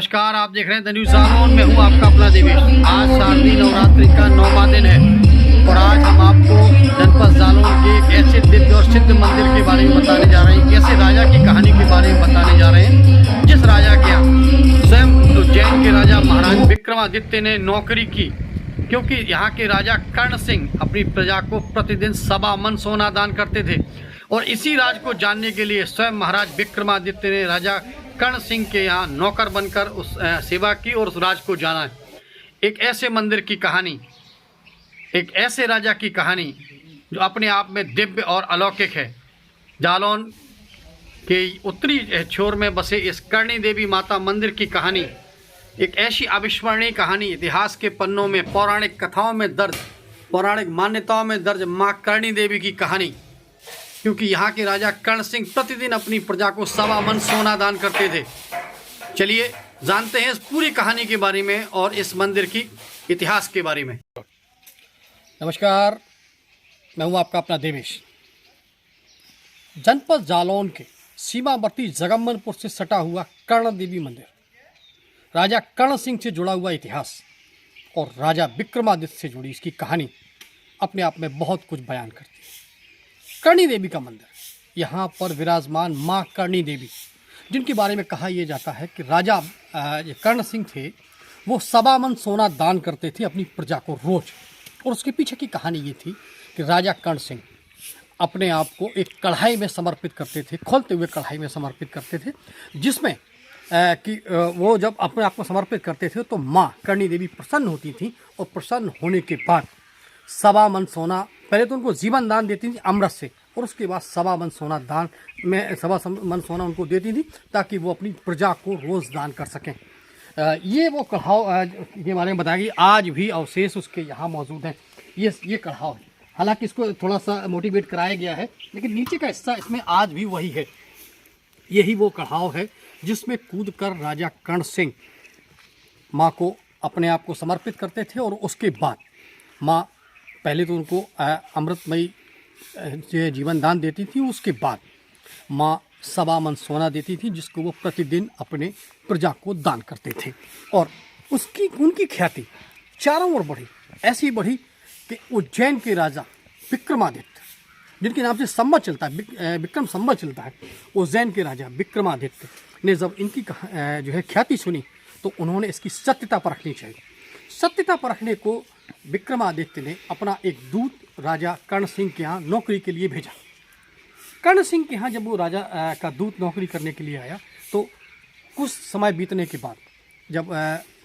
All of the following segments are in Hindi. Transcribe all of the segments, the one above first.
नमस्कार, आप देख रहे हैं द न्यूज़ सालोन में हूँ आपका अपना देवेश। आज शारदीय नवरात्रि का 9वां दिन है और आज हम आपको जनपद जालौन के एक ऐसे दिव्य और सिद्ध मंदिर के बारे में बताने जा रहे हैं। कैसे राजा की कहानी के बारे में बताने जा रहे हैं, जिस राजा के यहाँ स्वयं उज्जैन के राजा महाराज विक्रमादित्य ने नौकरी की, क्योंकि यहाँ के राजा कर्ण सिंह अपनी प्रजा को प्रतिदिन 1.25 मन सोना दान करते थे। और इसी राज को जानने के लिए स्वयं महाराज विक्रमादित्य ने राजा कर्ण सिंह के यहाँ नौकर बनकर उस सेवा की और उस राज को जाना। एक ऐसे मंदिर की कहानी, एक ऐसे राजा की कहानी जो अपने आप में दिव्य और अलौकिक है। जालौन के उत्तरी छोर में बसे इस करणी देवी माता मंदिर की कहानी एक ऐसी अविस्मरणीय कहानी, इतिहास के पन्नों में, पौराणिक कथाओं में दर्ज, पौराणिक मान्यताओं में दर्ज माँ करणी देवी की कहानी। क्योंकि यहाँ के राजा कर्ण सिंह प्रतिदिन अपनी प्रजा को 1.25 मन सोना दान करते थे। चलिए जानते हैं इस पूरी कहानी के बारे में और इस मंदिर की इतिहास के बारे में। नमस्कार, मैं हूँ आपका अपना देवेश। जनपद जालौन के सीमावर्ती जगम्मनपुर से सटा हुआ कर्ण देवी मंदिर, राजा कर्ण सिंह से जुड़ा हुआ इतिहास और राजा विक्रमादित्य से जुड़ी इसकी कहानी अपने आप में बहुत कुछ बयान करती है। करणी देवी का मंदिर, यहाँ पर विराजमान माँ करणी देवी, जिनके बारे में कहा यह जाता है कि राजा कर्ण सिंह थे, वो 1.25 मन सोना दान करते थे अपनी प्रजा को रोज। और उसके पीछे की कहानी ये थी कि राजा कर्ण सिंह अपने आप को एक कढ़ाई में समर्पित करते थे, खोलते हुए कढ़ाई में समर्पित करते थे, जिसमें कि वो जब अपने आप को समर्पित करते थे तो माँ करणी देवी प्रसन्न होती थी और प्रसन्न होने के बाद 1.25 मन सोना, पहले तो उनको जीवन दान देती थी अमृत से, और उसके बाद 1.25 मन सोना दान में 1.25 मन सोना उनको देती थी ताकि वो अपनी प्रजा को रोज़ दान कर सकें। ये वो कढ़ाव के बारे में बताया कि आज भी अवशेष उसके यहाँ मौजूद हैं। ये कढ़ाव है, हालांकि इसको थोड़ा सा मोटिवेट कराया गया है, लेकिन नीचे का हिस्सा इसमें आज भी वही है। यही वो कढ़ाव है जिसमें कूदकर राजा कर्ण सिंह माँ को अपने आप को समर्पित करते थे। और उसके बाद माँ पहले तो उनको अमृतमयी जीवन दान देती थी, उसके बाद माँ 1.25 मन सोना देती थी, जिसको वो प्रतिदिन अपने प्रजा को दान करते थे। और उनकी ख्याति चारों ओर बढ़ी, ऐसी बढ़ी कि उज्जैन के राजा विक्रमादित्य, जिनके नाम से संवत चलता है, विक्रम संवत चलता है, उज्जैन के राजा विक्रमादित्य ने जब इनकी जो है ख्याति सुनी तो उन्होंने इसकी सत्यता परखनी चाहिए। सत्यता परखने को विक्रमादित्य ने अपना एक दूत राजा कर्ण सिंह के यहाँ नौकरी के लिए भेजा। कर्ण सिंह के यहाँ जब वो राजा का दूत नौकरी करने के लिए आया तो कुछ समय बीतने के बाद जब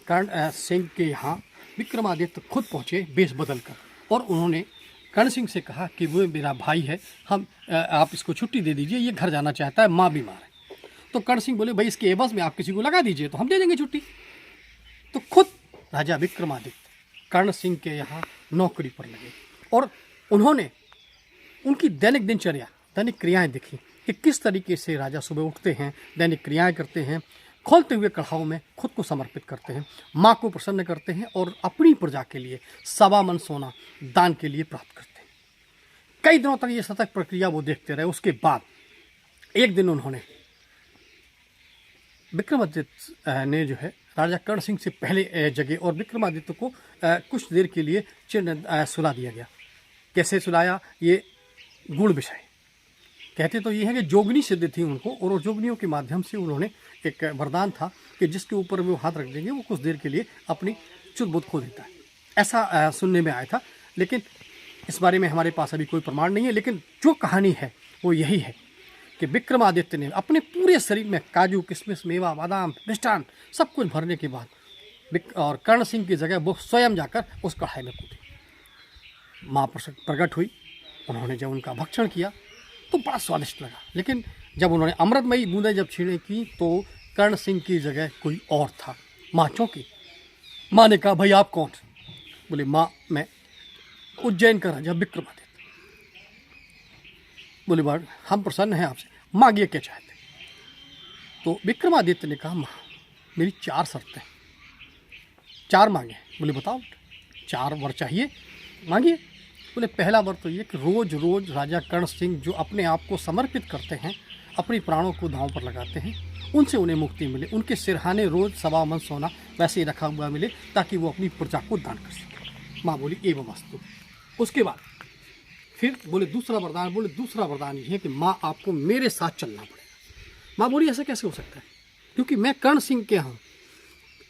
कर्ण सिंह के यहाँ विक्रमादित्य खुद पहुँचे बेश बदल कर, और उन्होंने कर्ण सिंह से कहा कि वो मेरा भाई है, आप इसको छुट्टी दे दीजिए, ये घर जाना चाहता है, माँ बीमार है। तो कर्ण सिंह बोले, भाई इसके एवज में आप किसी को लगा दीजिए तो हम दे देंगे छुट्टी। तो खुद राजा विक्रमादित्य कर्ण सिंह के यहाँ नौकरी पर लगे और उन्होंने उनकी दैनिक दिनचर्या, दैनिक क्रियाएं देखी कि किस तरीके से राजा सुबह उठते हैं, दैनिक क्रियाएं करते हैं, खोलते हुए कढ़ाओं में खुद को समर्पित करते हैं, माँ को प्रसन्न करते हैं और अपनी प्रजा के लिए 1.25 मन सोना दान के लिए प्राप्त करते हैं। कई दिनों तक ये सतत प्रक्रिया वो देखते रहे। उसके बाद एक दिन उन्होंने विक्रमादित्य ने जो है राजा कर्ण सिंह से पहले जगह और विक्रमादित्य को कुछ देर के लिए सुला दिया गया। कैसे सुलाया, ये गुण विषय कहते तो ये है कि जोगनी सिद्ध थी उनको, और उस जोगनियों के माध्यम से उन्होंने एक वरदान था कि जिसके ऊपर वो हाथ रख देंगे वो कुछ देर के लिए अपनी चुत बुद्ध खो देता है। ऐसा सुनने में आया था, लेकिन इस बारे में हमारे पास अभी कोई प्रमाण नहीं है। लेकिन जो कहानी है वो यही है कि विक्रमादित्य ने अपने पूरे शरीर में काजू, किशमिश, मेवा, बादाम, मिष्ठान सब कुछ भरने के बाद और कर्ण सिंह की जगह वो स्वयं जाकर उस कढ़ाई में कूदे। माँ प्रकट हुई, उन्होंने जब उनका भक्षण किया तो बड़ा स्वादिष्ट लगा, लेकिन जब उन्होंने अमृतमयी बूंदें जब छीने की तो कर्ण सिंह की जगह कोई और था। माँ चौंकी। माँ ने कहा, भाई आप कौन? बोले, माँ मैं उज्जैन का राजा विक्रमादित्य। बोले, बात हम प्रसन्न हैं आपसे, मांगिए क्या चाहते। तो विक्रमादित्य ने कहा, माँ मेरी 4 शर्तें, 4 मांगे। बोले, बताओ। 4 वर चाहिए, मांगिए। बोले, पहला वर तो ये कि रोज़ रोज़ राजा कर्ण सिंह जो अपने आप को समर्पित करते हैं, अपनी प्राणों को दांव पर लगाते हैं, उनसे उन्हें मुक्ति मिले, उनके सिरहाने रोज सवा मन सोना वैसे ही रखा हुआ मिले ताकि वो अपनी प्रजा को दान कर सके। माँ बोली एवं अस्तु। उसके बाद फिर बोले दूसरा वरदान, बोले दूसरा वरदान ये है कि माँ आपको मेरे साथ चलना पड़ेगा। माँ बोली ऐसा कैसे हो सकता है, क्योंकि मैं कर्ण सिंह के यहाँ,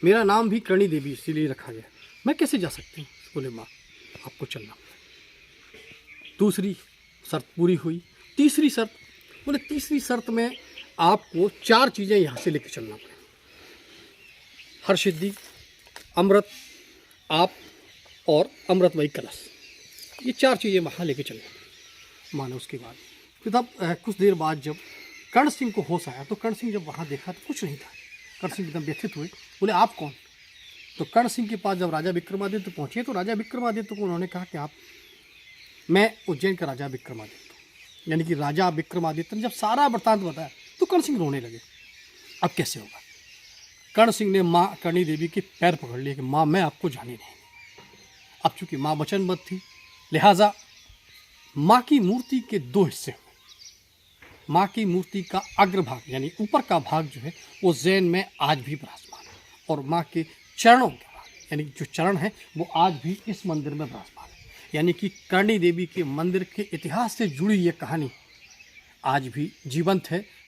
मेरा नाम भी कर्णी देवी इसीलिए रखा गया, मैं कैसे जा सकती हूँ। बोले माँ आपको चलना पड़ेगा। दूसरी शर्त पूरी हुई। तीसरी शर्त, बोले तीसरी शर्त में आपको 4 चीज़ें यहाँ से लेके चलना पड़ेगा, हरसिद्धि, अमृत, आप और अमृतमयी कलश, ये 4 चीज़ें वहाँ लेके चलना। मानो उसके बाद फिर तब कुछ देर बाद जब कर्ण सिंह को होश आया तो कर्ण सिंह जब वहाँ देखा तो कुछ नहीं था। कर्ण सिंह एकदम व्यथित हुए, बोले आप कौन। तो कर्ण सिंह के पास जब राजा विक्रमादित्य पहुँचे तो राजा विक्रमादित्य को उन्होंने कहा कि आप, मैं उज्जैन का राजा विक्रमादित्य, यानी कि राजा विक्रमादित्य ने जब सारा वृत्तांत बताया तो कर्ण सिंह रोने लगे। अब कैसे होगा। कर्ण सिंह ने माँ कर्णी देवी के पैर पकड़ लिए कि माँ मैं आपको जाने नहीं। अब चूंकि माँ वचनबद्ध थी, लिहाजा माँ की मूर्ति के 2 हिस्से हुए। माँ की मूर्ति का अग्रभाग यानी ऊपर का भाग जो है वो उज्जैन में आज भी विराजमान है, और माँ के चरणों के भाग यानी जो चरण है वो आज भी इस मंदिर में विराजमान है। यानी कि कर्णी देवी के मंदिर के इतिहास से जुड़ी ये कहानी आज भी जीवंत है।